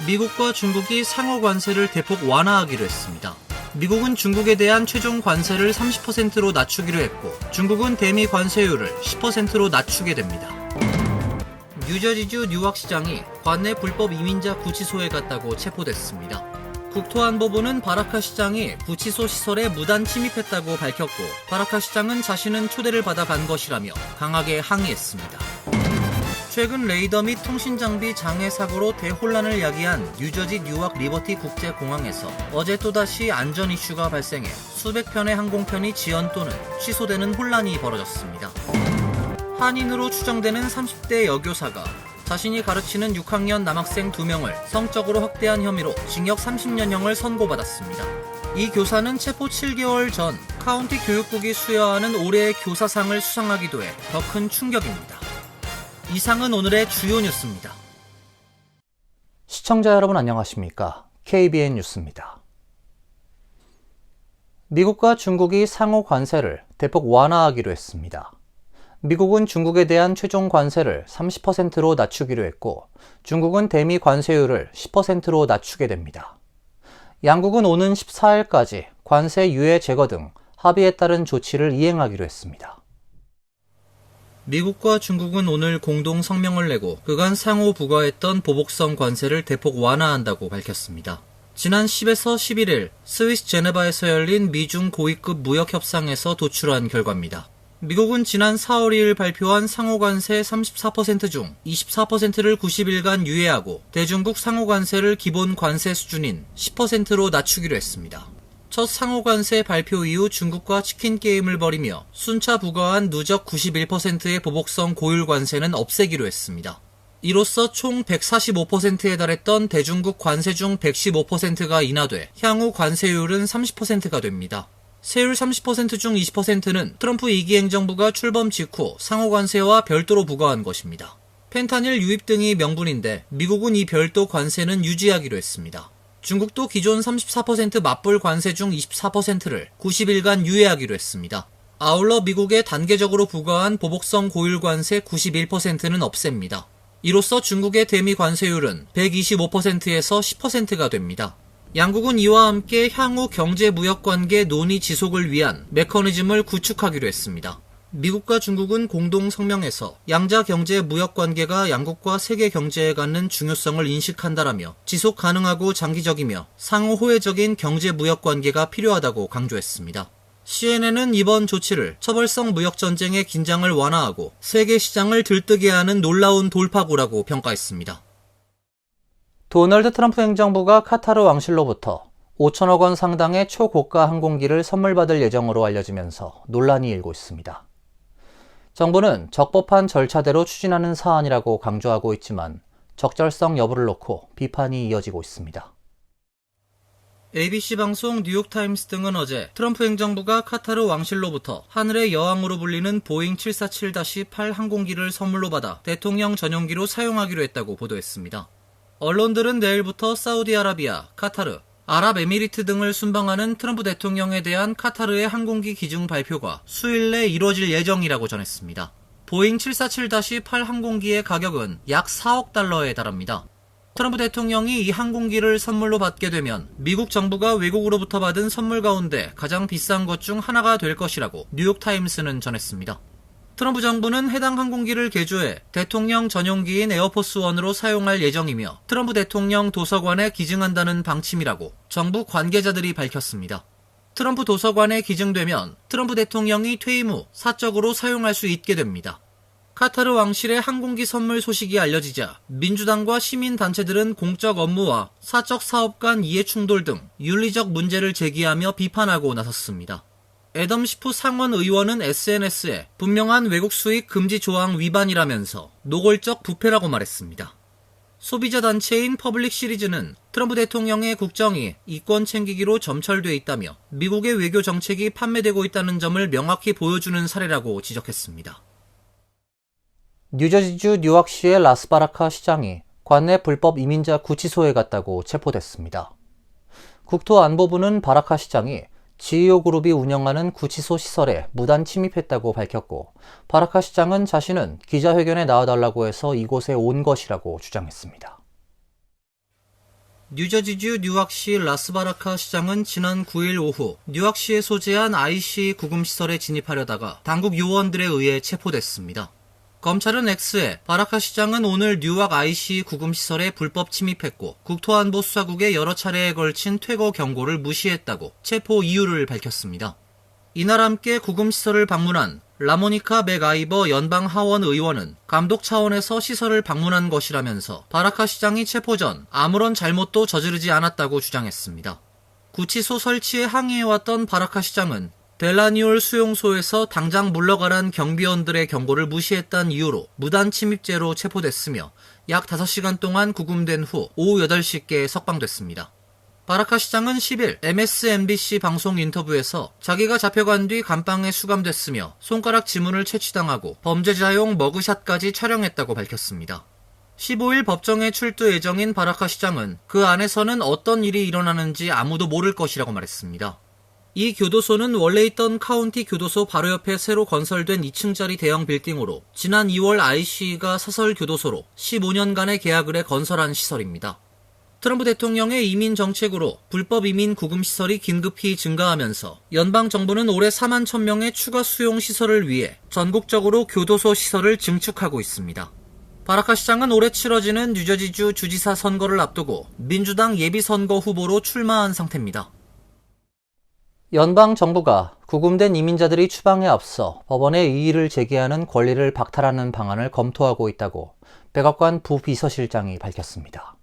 미국과 중국이 상호 관세를 대폭 완화하기로 했습니다. 미국은 중국에 대한 최종 관세를 30%로 낮추기로 했고, 중국은 대미 관세율을 10%로 낮추게 됩니다. 뉴저지주 뉴악시장이 관내 불법 이민자 구치소에 갔다고 체포됐습니다. 국토안보부는 바라카 시장이 구치소 시설에 무단 침입했다고 밝혔고, 바라카 시장은 자신은 초대를 받아 간 것이라며 강하게 항의했습니다. 최근 레이더 및 통신장비 장애 사고로 대혼란을 야기한 뉴저지 뉴악 리버티 국제공항에서 어제 또다시 안전 이슈가 발생해 수백 편의 항공편이 지연 또는 취소되는 혼란이 벌어졌습니다. 한인으로 추정되는 30대 여교사가 자신이 가르치는 6학년 남학생 2명을 성적으로 학대한 혐의로 징역 30년형을 선고받았습니다. 이 교사는 체포 7개월 전 카운티 교육국이 수여하는 올해의 교사상을 수상하기도 해 더 큰 충격입니다. 이상은 오늘의 주요 뉴스입니다. 시청자 여러분 안녕하십니까? KBN 뉴스입니다. 미국과 중국이 상호 관세를 대폭 완화하기로 했습니다. 미국은 중국에 대한 최종 관세를 30%로 낮추기로 했고, 중국은 대미 관세율을 10%로 낮추게 됩니다. 양국은 오는 14일까지 관세 유예 제거 등 합의에 따른 조치를 이행하기로 했습니다. 미국과 중국은 오늘 공동 성명을 내고 그간 상호 부과했던 보복성 관세를 대폭 완화한다고 밝혔습니다. 지난 10에서 11일 스위스 제네바에서 열린 미중 고위급 무역 협상에서 도출한 결과입니다. 미국은 지난 4월 2일 발표한 상호관세 34% 중 24%를 90일간 유예하고 대중국 상호관세를 기본 관세 수준인 10%로 낮추기로 했습니다. 첫 상호관세 발표 이후 중국과 치킨 게임을 벌이며 순차 부과한 누적 91%의 보복성 고율 관세는 없애기로 했습니다. 이로써 총 145%에 달했던 대중국 관세 중 115%가 인하돼 향후 관세율은 30%가 됩니다. 세율 30% 중 20%는 트럼프 2기 행정부가 출범 직후 상호관세와 별도로 부과한 것입니다. 펜타닐 유입 등이 명분인데 미국은 이 별도 관세는 유지하기로 했습니다. 중국도 기존 34% 맞불 관세 중 24%를 90일간 유예하기로 했습니다. 아울러 미국에 단계적으로 부과한 보복성 고율 관세 91%는 없앱니다. 이로써 중국의 대미 관세율은 125%에서 10%가 됩니다. 양국은 이와 함께 향후 경제무역관계 논의 지속을 위한 메커니즘을 구축하기로 했습니다. 미국과 중국은 공동 성명에서 양자 경제무역관계가 양국과 세계 경제에 갖는 중요성을 인식한다라며 지속 가능하고 장기적이며 상호 호혜적인 경제무역관계가 필요하다고 강조했습니다. CNN은 이번 조치를 처벌성 무역전쟁의 긴장을 완화하고 세계 시장을 들뜨게 하는 놀라운 돌파구라고 평가했습니다. 도널드 트럼프 행정부가 카타르 왕실로부터 5천억 원 상당의 초고가 항공기를 선물 받을 예정으로 알려지면서 논란이 일고 있습니다. 정부는 적법한 절차대로 추진하는 사안이라고 강조하고 있지만 적절성 여부를 놓고 비판이 이어지고 있습니다. ABC 방송 뉴욕타임스 등은 어제 트럼프 행정부가 카타르 왕실로부터 하늘의 여왕으로 불리는 보잉 747-8 항공기를 선물로 받아 대통령 전용기로 사용하기로 했다고 보도했습니다. 언론들은 내일부터 사우디아라비아, 카타르, 아랍에미리트 등을 순방하는 트럼프 대통령에 대한 카타르의 항공기 기증 발표가 수일 내 이뤄질 예정이라고 전했습니다. 보잉 747-8 항공기의 가격은 약 4억 달러에 달합니다. 트럼프 대통령이 이 항공기를 선물로 받게 되면 미국 정부가 외국으로부터 받은 선물 가운데 가장 비싼 것 중 하나가 될 것이라고 뉴욕타임스는 전했습니다. 트럼프 정부는 해당 항공기를 개조해 대통령 전용기인 에어포스1으로 사용할 예정이며 트럼프 대통령 도서관에 기증한다는 방침이라고 정부 관계자들이 밝혔습니다. 트럼프 도서관에 기증되면 트럼프 대통령이 퇴임 후 사적으로 사용할 수 있게 됩니다. 카타르 왕실의 항공기 선물 소식이 알려지자 민주당과 시민단체들은 공적 업무와 사적 사업 간 이해 충돌 등 윤리적 문제를 제기하며 비판하고 나섰습니다. 애덤 시프 상원 의원은 SNS에 분명한 외국 수입 금지 조항 위반이라면서 노골적 부패라고 말했습니다. 소비자 단체인 퍼블릭 시리즈는 트럼프 대통령의 국정이 이권 챙기기로 점철돼 있다며 미국의 외교 정책이 판매되고 있다는 점을 명확히 보여주는 사례라고 지적했습니다. 뉴저지주 뉴악시의 라스바라카 시장이 관내 불법 이민자 구치소에 갔다고 체포됐습니다. 국토안보부는 바라카 시장이 GEO 그룹이 운영하는 구치소 시설에 무단 침입했다고 밝혔고, 바라카 시장은 자신은 기자회견에 나와달라고 해서 이곳에 온 것이라고 주장했습니다. 뉴저지주 뉴악시 라스바라카 시장은 지난 9일 오후 뉴악시에 소재한 IC 구금시설에 진입하려다가 당국 요원들에 의해 체포됐습니다. 검찰은 X에 바라카 시장은 오늘 뉴악 IC 구금시설에 불법 침입했고 국토안보 수사국에 여러 차례에 걸친 퇴거 경고를 무시했다고 체포 이유를 밝혔습니다. 이날 함께 구금시설을 방문한 라모니카 맥아이버 연방 하원 의원은 감독 차원에서 시설을 방문한 것이라면서 바라카 시장이 체포 전 아무런 잘못도 저지르지 않았다고 주장했습니다. 구치소 설치에 항의해왔던 바라카 시장은 델라니올 수용소에서 당장 물러가란 경비원들의 경고를 무시했다는 이유로 무단 침입죄로 체포됐으며 약 5시간 동안 구금된 후 오후 8시께 석방됐습니다. 바라카 시장은 10일 MSNBC 방송 인터뷰에서 자기가 잡혀간 뒤 감방에 수감됐으며 손가락 지문을 채취당하고 범죄자용 머그샷까지 촬영했다고 밝혔습니다. 15일 법정에 출두 예정인 바라카 시장은 그 안에서는 어떤 일이 일어나는지 아무도 모를 것이라고 말했습니다. 이 교도소는 원래 있던 카운티 교도소 바로 옆에 새로 건설된 2층짜리 대형 빌딩으로 지난 2월 IC가 사설 교도소로 15년간의 계약을 해 건설한 시설입니다. 트럼프 대통령의 이민 정책으로 불법 이민 구금 시설이 긴급히 증가하면서 연방 정부는 올해 4만 1,000명의 추가 수용 시설을 위해 전국적으로 교도소 시설을 증축하고 있습니다. 바라카 시장은 올해 치러지는 뉴저지주 주지사 선거를 앞두고 민주당 예비선거 후보로 출마한 상태입니다. 연방 정부가 구금된 이민자들이 추방에 앞서 법원에 이의를 제기하는 권리를 박탈하는 방안을 검토하고 있다고 백악관 부비서실장이 밝혔습니다.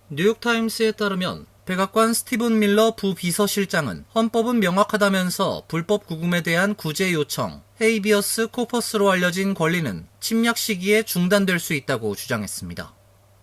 뉴욕타임스에 따르면 백악관 스티븐 밀러 부비서실장은 헌법은 명확하다면서 불법 구금에 대한 구제 요청, 헤이비어스 코퍼스로 알려진 권리는 침략 시기에 중단될 수 있다고 주장했습니다.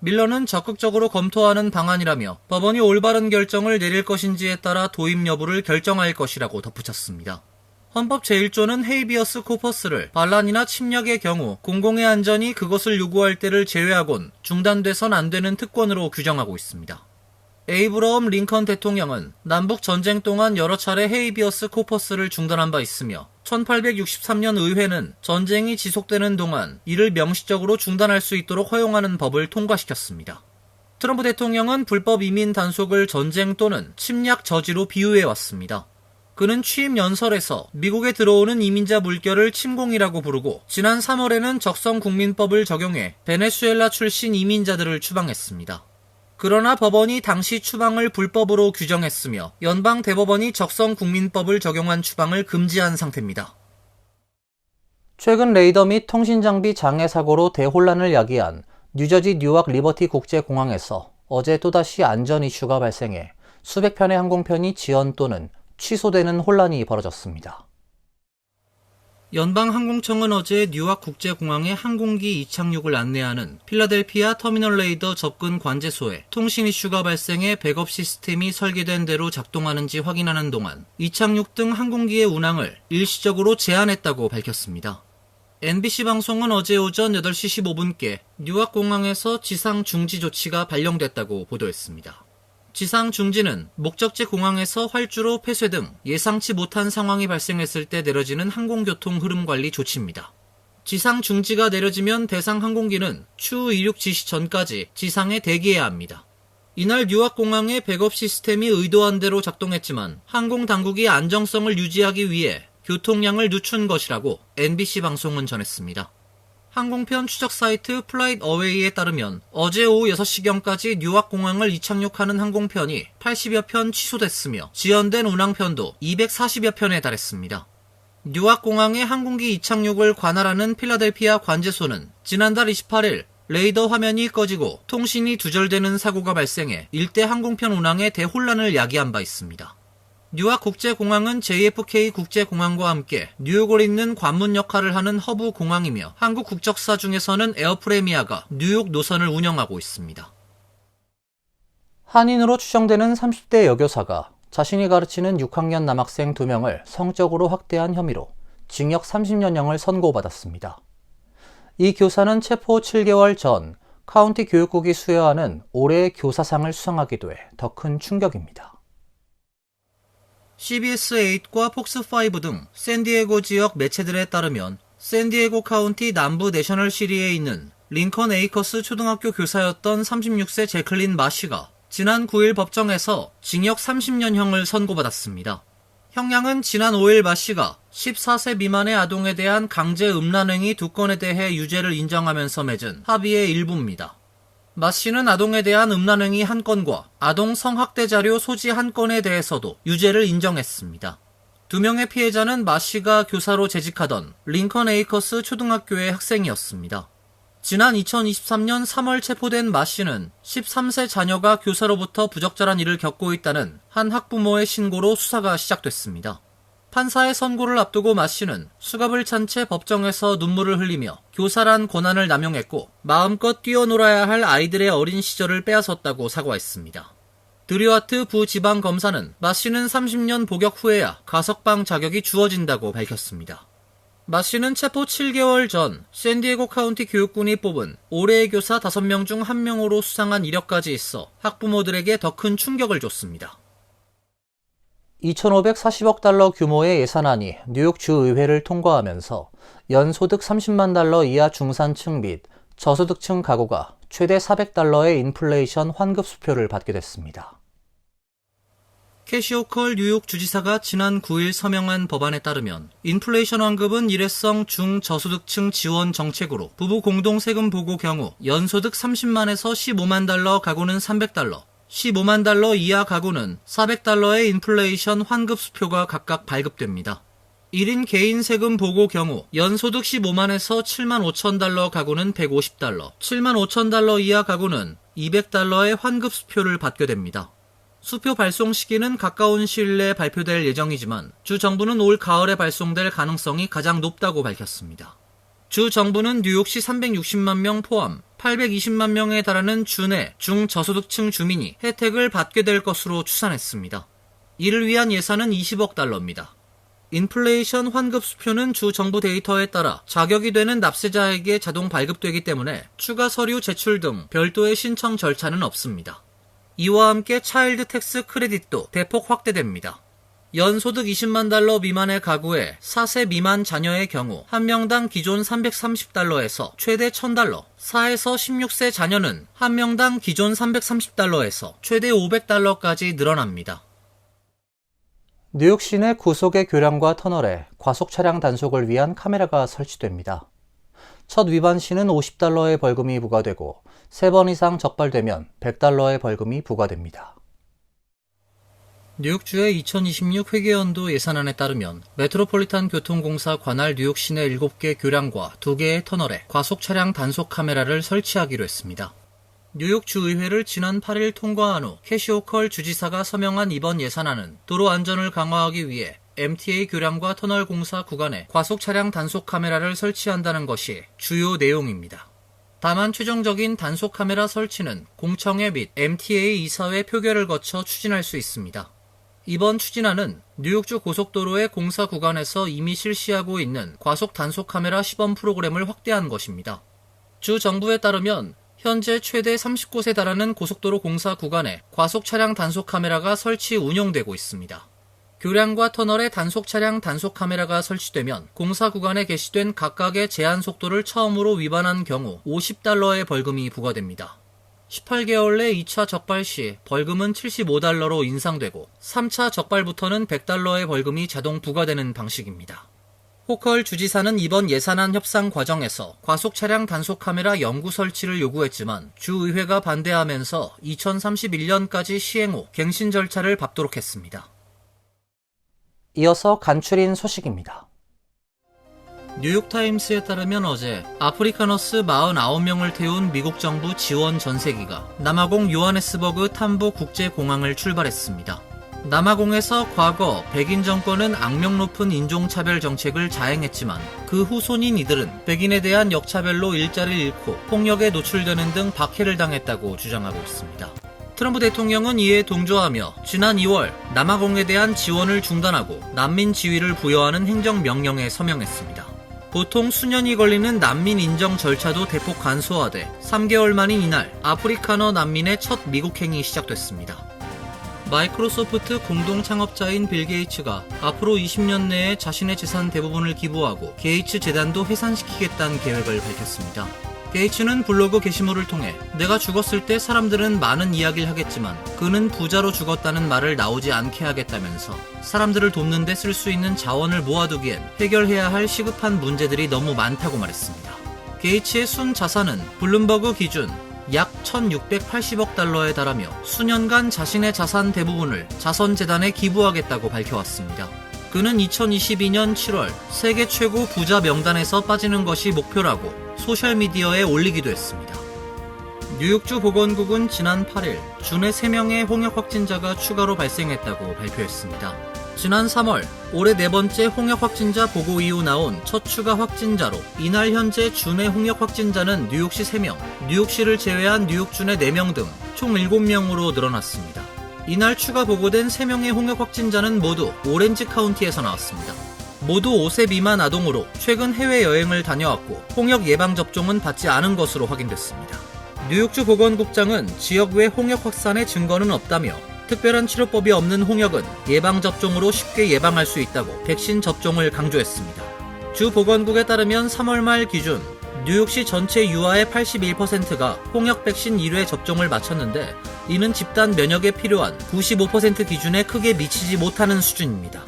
밀러는 적극적으로 검토하는 방안이라며 법원이 올바른 결정을 내릴 것인지에 따라 도입 여부를 결정할 것이라고 덧붙였습니다. 헌법 제1조는 헤이비어스 코퍼스를 반란이나 침략의 경우 공공의 안전이 그것을 요구할 때를 제외하곤 중단돼선 안 되는 특권으로 규정하고 있습니다. 에이브러엄 링컨 대통령은 남북 전쟁 동안 여러 차례 헤이비어스 코퍼스를 중단한 바 있으며 1863년 의회는 전쟁이 지속되는 동안 이를 명시적으로 중단할 수 있도록 허용하는 법을 통과시켰습니다. 트럼프 대통령은 불법 이민 단속을 전쟁 또는 침략 저지로 비유해왔습니다. 그는 취임 연설에서 미국에 들어오는 이민자 물결을 침공이라고 부르고 지난 3월에는 적성국민법을 적용해 베네수엘라 출신 이민자들을 추방했습니다. 그러나 법원이 당시 추방을 불법으로 규정했으며 연방 대법원이 적성국민법을 적용한 추방을 금지한 상태입니다. 최근 레이더 및 통신장비 장애 사고로 대혼란을 야기한 뉴저지 뉴악 리버티 국제공항에서 어제 또다시 안전 이슈가 발생해 수백 편의 항공편이 지연 또는 취소되는 혼란이 벌어졌습니다. 연방항공청은 어제 뉴악 국제공항의 항공기 이착륙을 안내하는 필라델피아 터미널 레이더 접근 관제소에 통신 이슈가 발생해 백업 시스템이 설계된 대로 작동하는지 확인하는 동안 이착륙 등 항공기의 운항을 일시적으로 제한했다고 밝혔습니다. NBC 방송은 어제 오전 8시 15분께 뉴악 공항에서 지상 중지 조치가 발령됐다고 보도했습니다. 지상 중지는 목적지 공항에서 활주로 폐쇄 등 예상치 못한 상황이 발생했을 때 내려지는 항공교통 흐름 관리 조치입니다. 지상 중지가 내려지면 대상 항공기는 추후 이륙 지시 전까지 지상에 대기해야 합니다. 이날 뉴악 공항의 백업 시스템이 의도한 대로 작동했지만 항공 당국이 안정성을 유지하기 위해 교통량을 늦춘 것이라고 NBC 방송은 전했습니다. 항공편 추적 사이트 플라잇 어웨이에 따르면 어제 오후 6시경까지 뉴악 공항을 이착륙하는 항공편이 80여 편 취소됐으며 지연된 운항편도 240여 편에 달했습니다. 뉴악 공항의 항공기 이착륙을 관할하는 필라델피아 관제소는 지난달 28일 레이더 화면이 꺼지고 통신이 두절되는 사고가 발생해 일대 항공편 운항에 대혼란을 야기한 바 있습니다. 뉴악 국제공항은 JFK 국제공항과 함께 뉴욕을 잇는 관문 역할을 하는 허브 공항이며 한국 국적사 중에서는 에어프레미아가 뉴욕 노선을 운영하고 있습니다. 한인으로 추정되는 30대 여교사가 자신이 가르치는 6학년 남학생 2명을 성적으로 학대한 혐의로 징역 30년형을 선고받았습니다. 이 교사는 체포 7개월 전 카운티 교육국이 수여하는 올해의 교사상을 수상하기도 해 더 큰 충격입니다. CBS8과 폭스5 등 샌디에고 지역 매체들에 따르면 샌디에고 카운티 남부 내셔널 시리에 있는 링컨 에이커스 초등학교 교사였던 36세 제클린 마시가 지난 9일 법정에서 징역 30년형을 선고받았습니다. 형량은 지난 5일 마시가 14세 미만의 아동에 대한 강제 음란행위 2건에 대해 유죄를 인정하면서 맺은 합의의 일부입니다. 마씨는 아동에 대한 음란행위 1건과 아동 성학대 자료 소지 1건에 대해서도 유죄를 인정했습니다. 2명의 피해자는 마씨가 교사로 재직하던 링컨 에이커스 초등학교의 학생이었습니다. 지난 2023년 3월 체포된 마씨는 13세 자녀가 교사로부터 부적절한 일을 겪고 있다는 한 학부모의 신고로 수사가 시작됐습니다. 판사의 선고를 앞두고 마씨는 수갑을 찬 채 법정에서 눈물을 흘리며 교사란 권한을 남용했고 마음껏 뛰어놀아야 할 아이들의 어린 시절을 빼앗았다고 사과했습니다. 드류아트 부지방검사는 마씨는 30년 복역 후에야 가석방 자격이 주어진다고 밝혔습니다. 마씨는 체포 7개월 전 샌디에고 카운티 교육군이 뽑은 올해의 교사 5명 중 1명으로 수상한 이력까지 있어 학부모들에게 더 큰 충격을 줬습니다. 2,540억 달러 규모의 예산안이 뉴욕 주의회를 통과하면서 연소득 30만 달러 이하 중산층 및 저소득층 가구가 최대 400달러의 인플레이션 환급 수표를 받게 됐습니다. 캐시 호컬 뉴욕 주지사가 지난 9일 서명한 법안에 따르면 인플레이션 환급은 일회성 중저소득층 지원 정책으로 부부 공동 세금 보고 경우 연소득 30만에서 15만 달러 가구는 300달러, 15만 달러 이하 가구는 400달러의 인플레이션 환급 수표가 각각 발급됩니다. 1인 개인 세금 보고 경우 연소득 15만에서 7만 5천 달러 가구는 150달러, 7만 5천 달러 이하 가구는 200달러의 환급 수표를 받게 됩니다. 수표 발송 시기는 가까운 시일 내에 발표될 예정이지만 주 정부는 올 가을에 발송될 가능성이 가장 높다고 밝혔습니다. 주 정부는 뉴욕시 360만 명 포함 820만 명에 달하는 주내 중저소득층 주민이 혜택을 받게 될 것으로 추산했습니다. 이를 위한 예산은 20억 달러입니다. 인플레이션 환급 수표는 주 정부 데이터에 따라 자격이 되는 납세자에게 자동 발급되기 때문에 추가 서류 제출 등 별도의 신청 절차는 없습니다. 이와 함께 차일드 텍스 크레딧도 대폭 확대됩니다. 연소득 20만 달러 미만의 가구에 4세 미만 자녀의 경우 한 명당 기존 330달러에서 최대 1000달러, 4에서 16세 자녀는 한 명당 기존 330달러에서 최대 500달러까지 늘어납니다. 뉴욕 시내 구속의 교량과 터널에 과속 차량 단속을 위한 카메라가 설치됩니다. 첫 위반 시는 50달러의 벌금이 부과되고 3번 이상 적발되면 100달러의 벌금이 부과됩니다. 뉴욕주의 2026 회계연도 예산안에 따르면 메트로폴리탄 교통공사 관할 뉴욕 시내 7개 교량과 2개의 터널에 과속 차량 단속 카메라를 설치하기로 했습니다. 뉴욕 주의회를 지난 8일 통과한 후 캐시 호컬 주지사가 서명한 이번 예산안은 도로 안전을 강화하기 위해 MTA 교량과 터널 공사 구간에 과속 차량 단속 카메라를 설치한다는 것이 주요 내용입니다. 다만 최종적인 단속 카메라 설치는 공청회 및 MTA 이사회 표결을 거쳐 추진할 수 있습니다. 이번 추진안은 뉴욕주 고속도로의 공사 구간에서 이미 실시하고 있는 과속 단속 카메라 시범 프로그램을 확대한 것입니다. 주 정부에 따르면 현재 최대 30곳에 달하는 고속도로 공사 구간에 과속 차량 단속 카메라가 설치 운용되고 있습니다. 교량과 터널에 단속 차량 단속 카메라가 설치되면 공사 구간에 게시된 각각의 제한 속도를 처음으로 위반한 경우 50달러의 벌금이 부과됩니다. 18개월 내 2차 적발 시 벌금은 75달러로 인상되고 3차 적발부터는 100달러의 벌금이 자동 부과되는 방식입니다. 호컬 주지사는 이번 예산안 협상 과정에서 과속 차량 단속 카메라 영구 설치를 요구했지만 주의회가 반대하면서 2031년까지 시행 후 갱신 절차를 밟도록 했습니다. 이어서 간추린 소식입니다. 뉴욕타임스에 따르면 어제 아프리카너스 49명을 태운 미국 정부 지원 전세기가 남아공 요하네스버그 탐보 국제공항을 출발했습니다. 남아공에서 과거 백인 정권은 악명 높은 인종차별 정책을 자행했지만 그 후손인 이들은 백인에 대한 역차별로 일자리를 잃고 폭력에 노출되는 등 박해를 당했다고 주장하고 있습니다. 트럼프 대통령은 이에 동조하며 지난 2월 남아공에 대한 지원을 중단하고 난민 지위를 부여하는 행정명령에 서명했습니다. 보통 수년이 걸리는 난민 인정 절차도 대폭 간소화돼 3개월 만인 이날 아프리카너 난민의 첫 미국행이 시작됐습니다. 마이크로소프트 공동 창업자인 빌 게이츠가 앞으로 20년 내에 자신의 재산 대부분을 기부하고 게이츠 재단도 해산시키겠다는 계획을 밝혔습니다. 게이츠는 블로그 게시물을 통해 내가 죽었을 때 사람들은 많은 이야기를 하겠지만 그는 부자로 죽었다는 말을 나오지 않게 하겠다면서 사람들을 돕는 데 쓸 수 있는 자원을 모아두기엔 해결해야 할 시급한 문제들이 너무 많다고 말했습니다. 게이츠의 순 자산은 블룸버그 기준 약 1680억 달러에 달하며 수년간 자신의 자산 대부분을 자선재단에 기부하겠다고 밝혀왔습니다. 그는 2022년 7월 세계 최고 부자 명단에서 빠지는 것이 목표라고 소셜미디어에 올리기도 했습니다. 뉴욕주 보건국은 지난 8일 주내 3명의 홍역 확진자가 추가로 발생했다고 발표했습니다. 지난 3월 올해 4번째 홍역 확진자 보고 이후 나온 첫 추가 확진자로 이날 현재 주내 홍역 확진자는 뉴욕시 3명, 뉴욕시를 제외한 뉴욕주 내 4명 등 총 7명으로 늘어났습니다. 이날 추가 보고된 3명의 홍역 확진자는 모두 오렌지 카운티에서 나왔습니다. 모두 5세 미만 아동으로 최근 해외여행을 다녀왔고 홍역 예방접종은 받지 않은 것으로 확인됐습니다. 뉴욕주 보건국장은 지역 외 홍역 확산의 증거는 없다며 특별한 치료법이 없는 홍역은 예방접종으로 쉽게 예방할 수 있다고 백신 접종을 강조했습니다. 주 보건국에 따르면 3월 말 기준 뉴욕시 전체 유아의 81%가 홍역 백신 1회 접종을 마쳤는데 이는 집단 면역에 필요한 95% 기준에 크게 미치지 못하는 수준입니다.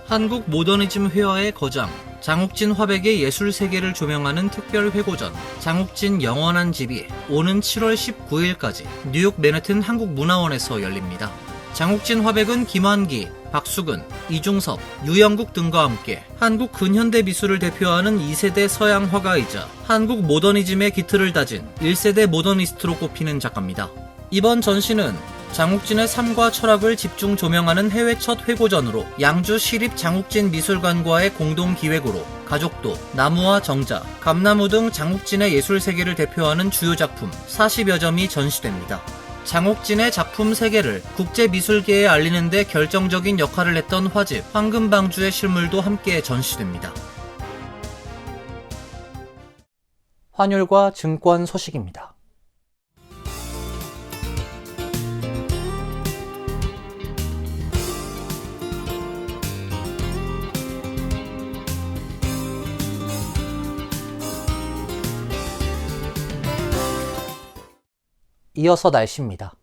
한국 모더니즘 회화의 거장 장욱진 화백의 예술 세계를 조명하는 특별 회고전 장욱진 영원한 집이 오는 7월 19일까지 뉴욕 맨해튼 한국문화원에서 열립니다. 장욱진 화백은 김환기, 박수근, 이중섭, 유영국 등과 함께 한국 근현대 미술을 대표하는 2세대 서양 화가이자 한국 모더니즘의 기틀을 다진 1세대 모더니스트로 꼽히는 작가입니다. 이번 전시는 장욱진의 삶과 철학을 집중 조명하는 해외 첫 회고전으로 양주 시립 장욱진 미술관과의 공동 기획으로 가족도, 나무와 정자, 감나무 등 장욱진의 예술 세계를 대표하는 주요 작품 40여 점이 전시됩니다. 장욱진의 작품 세계를 국제미술계에 알리는 데 결정적인 역할을 했던 화집 황금방주의 실물도 함께 전시됩니다. 환율과 증권 소식입니다. 이어서 날씨입니다.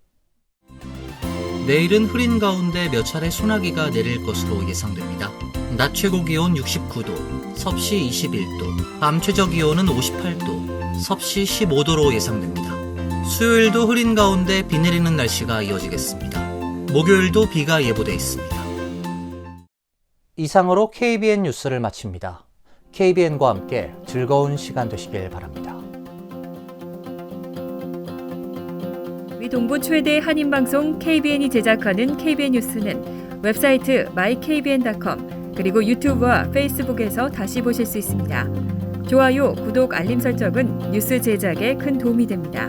내일은 흐린 가운데 몇 차례 소나기가 내릴 것으로 예상됩니다. 낮 최고 기온 69도, 섭씨 21도, 밤 최저 기온은 58도, 섭씨 15도로 예상됩니다. 수요일도 흐린 가운데 비 내리는 날씨가 이어지겠습니다. 목요일도 비가 예보돼 있습니다. 이상으로 KBN 뉴스를 마칩니다. KBN과 함께 즐거운 시간 되시길 바랍니다. 동부 최대 한인방송 KBN이 제작하는 KBN 뉴스는 웹사이트 mykbn.com 그리고 유튜브와 페이스북에서 다시 보실 수 있습니다. 좋아요, 구독, 알림 설정은 뉴스 제작에 큰 도움이 됩니다.